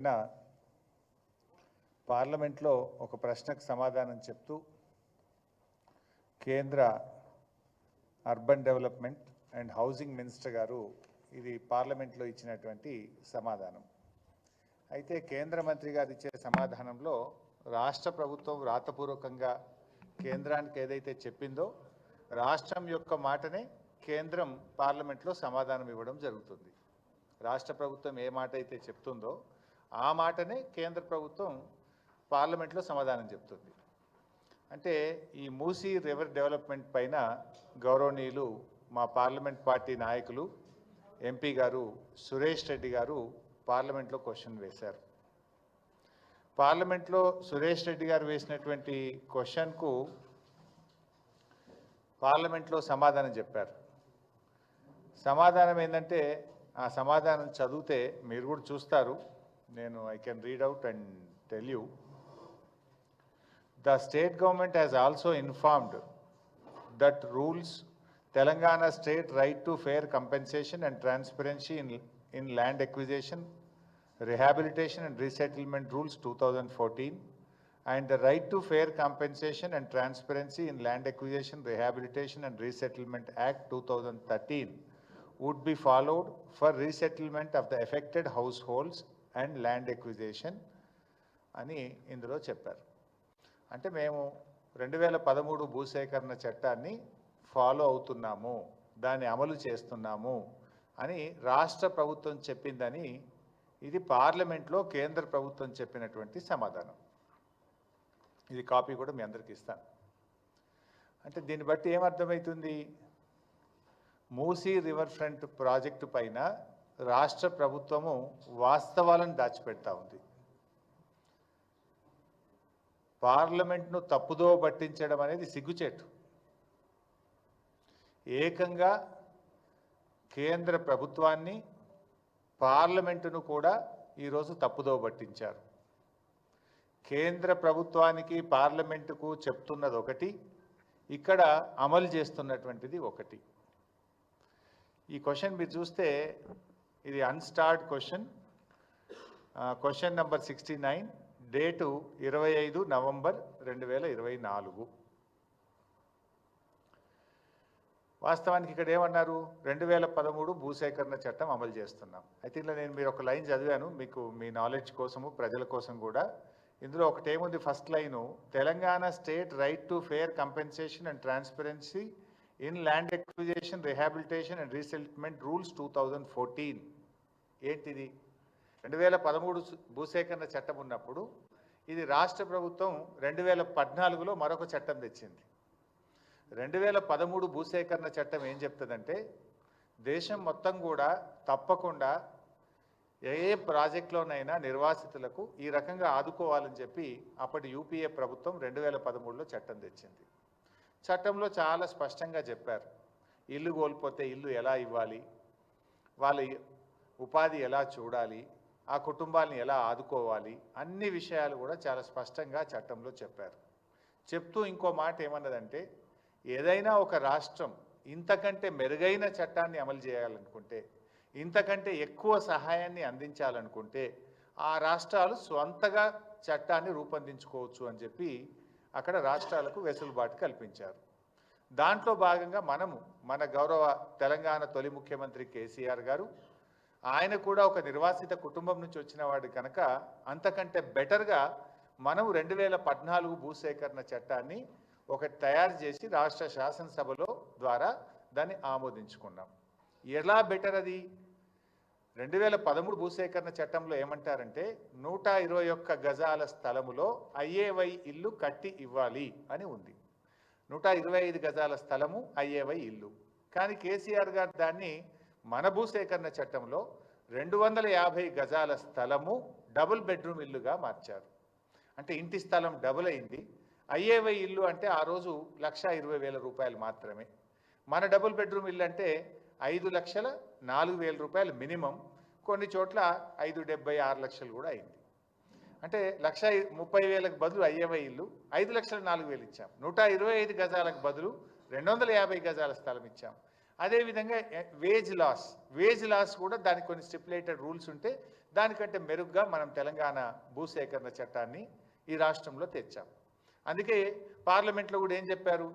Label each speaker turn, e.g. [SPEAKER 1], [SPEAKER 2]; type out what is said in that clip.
[SPEAKER 1] నిన్న పార్లమెంట్లో ఒక ప్రశ్నకు సమాధానం చెప్తూ కేంద్ర urban development and housing minister గారు ఇది పార్లమెంట్లో ఇచ్చినటువంటి సమాధానం. అయితే కేంద్ర మంత్రి గారు ఇచ్చే సమాధానంలో రాష్ట్ర ప్రభుత్వం రాతపూర్వకంగా కేంద్రానికి ఏదైతే చెప్పిందో రాష్ట్రం యొక్క మాటనే కేంద్రం పార్లమెంట్లో సమాధానం ఇవ్వడం జరుగుతుంది. రాష్ట్ర ప్రభుత్వం ఏ మాట అయితే చెప్తుందో ఆ మాటనే కేంద్ర ప్రభుత్వం పార్లమెంట్లో సమాధానం చెప్తుంది. అంటే ఈ మూసీ రివర్ డెవలప్మెంట్ పైన గౌరవనీయులు మా పార్లమెంట్ పార్టీ నాయకులు ఎంపీ గారు సురేష్ రెడ్డి గారు పార్లమెంట్లో క్వశ్చన్ వేశారు. పార్లమెంట్లో సురేష్ రెడ్డి గారు వేసినటువంటి క్వశ్చన్కు పార్లమెంట్లో సమాధానం చెప్పారు. సమాధానం ఏంటంటే ఆ సమాధానం చదివితే మీరు కూడా చూస్తారు. నేను I can read out and tell you. The state government has also informed that rules Telangana state right to fair compensation and transparency in land acquisition, rehabilitation and resettlement rules 2014 and the right to fair compensation and transparency in land acquisition, rehabilitation and resettlement act 2013 would be followed for resettlement of the affected households and land acquisition అని ఇందులో చెప్పారు. అంటే మేము 2013 భూసేకరణ చట్టాన్ని follow అవుతున్నాము, దాన్ని అమలు చేస్తున్నాము అని రాష్ట్ర ప్రభుత్వం చెప్పిందని ఇది పార్లమెంట్లో కేంద్ర ప్రభుత్వం చెప్పినటువంటి సమాధానం. ఇది కాపీ కూడా మీ అందరికీ ఇస్తాను. అంటే దీన్ని బట్టి ఏమర్థమవుతుంది? మూసీ రివర్ ఫ్రంట్ ప్రాజెక్టు పైన రాష్ట్ర ప్రభుత్వము వాస్తవాలను దాచిపెడతా ఉంది. పార్లమెంట్ను తప్పుదో పట్టించడం అనేది సిగ్గుచేటు. ఏకంగా కేంద్ర ప్రభుత్వాన్ని పార్లమెంటును కూడా ఈరోజు తప్పుదో పట్టించారు. కేంద్ర ప్రభుత్వానికి పార్లమెంటుకు చెప్తున్నది ఒకటి, ఇక్కడ అమలు చేస్తున్నటువంటిది ఒకటి. ఈ క్వశ్చన్ మీరు చూస్తే ఇది unstarred question, question number 69, date 25 November 2024. వాస్తవానికి ఇక్కడ ఏమన్నారు? 2013 భూసేకరణ చట్టం అమలు చేస్తున్నాం. అయితే ఇలా నేను మీరు ఒక లైన్ చదివాను మీకు మీ నాలెడ్జ్ కోసము ప్రజల కోసం కూడా. ఇందులో ఒకటి ఏముంది? First line, Telangana state right to fair compensation and transparency in land acquisition, rehabilitation and resettlement rules 2014. ఏంటిది? 2013 భూసేకరణ చట్టం ఉన్నప్పుడు ఇది రాష్ట్ర ప్రభుత్వం 2014లో మరొక చట్టం తెచ్చింది. 2013 భూసేకరణ చట్టం ఏం చెప్తుందంటే దేశం మొత్తం కూడా తప్పకుండా ఏ ప్రాజెక్టులోనైనా నిర్వాసితులకు ఈ రకంగా ఆదుకోవాలని చెప్పి అప్పటి యూపీఏ ప్రభుత్వం 2013లో చట్టం తెచ్చింది. చట్టంలో చాలా స్పష్టంగా చెప్పారు, ఇల్లు కోల్పోతే ఇల్లు ఎలా ఇవ్వాలి, వాళ్ళ ఉపాధి ఎలా చూడాలి, ఆ కుటుంబాలను ఎలా ఆదుకోవాలి, అన్ని విషయాలు కూడా చాలా స్పష్టంగా చట్టంలో చెప్పారు. చెప్తూ ఇంకో మాట ఏమన్నదంటే ఏదైనా ఒక రాష్ట్రం ఇంతకంటే మెరుగైన చట్టాన్ని అమలు చేయాలనుకుంటే, ఇంతకంటే ఎక్కువ సహాయాన్ని అందించాలనుకుంటే ఆ రాష్ట్రాలు స్వంతగా చట్టాన్ని రూపొందించుకోవచ్చు అని చెప్పి అక్కడ రాష్ట్రాలకు వెసులుబాటు కల్పించారు. దాంట్లో భాగంగా మన గౌరవ తెలంగాణ తొలి ముఖ్యమంత్రి కేసీఆర్ గారు, ఆయన కూడా ఒక నిర్వాసిత కుటుంబం నుంచి వచ్చిన వాడు కనుక అంతకంటే బెటర్గా మనం 2014 భూసేకరణ చట్టాన్ని ఒకటి తయారు చేసి రాష్ట్ర శాసనసభలో ద్వారా దాన్ని ఆమోదించుకున్నాం. ఎలా బెటర్ అది? 2013 భూసేకరణ చట్టంలో ఏమంటారంటే 121 గజాల స్థలములో ఐఏవై ఇల్లు కట్టి ఇవ్వాలి అని ఉంది. 125 గజాల స్థలము ఐఏవై ఇల్లు. కానీ కేసీఆర్ గారు దాన్ని మన భూసేకరణ చట్టంలో 250 గజాల స్థలము డబుల్ బెడ్రూమ్ ఇల్లుగా మార్చారు. అంటే ఇంటి స్థలం డబుల్ అయింది. ఐఏవై ఇల్లు అంటే ఆ రోజు 1,20,000 రూపాయలు మాత్రమే. మన డబుల్ బెడ్రూమ్ ఇల్లు అంటే 5,04,000 రూపాయలు మినిమం, కొన్ని చోట్ల 5,70,000 6 లక్షలు కూడా అయింది. అంటే 1,30,000కు బదులు ఐఏవై ఇల్లు 5,04,000 ఇచ్చాం. 125 గజాలకు బదులు 250 గజాల స్థలం ఇచ్చాం. అదేవిధంగా వేజ్ లాస్ కూడా దానికి కొన్ని స్టిపులేటెడ్ రూల్స్ ఉంటే దానికంటే మెరుగ్గా మనం తెలంగాణ భూసేకరణ చట్టాన్ని ఈ రాష్ట్రంలో తెచ్చాం. అందుకే పార్లమెంట్లో కూడా ఏం చెప్పారు,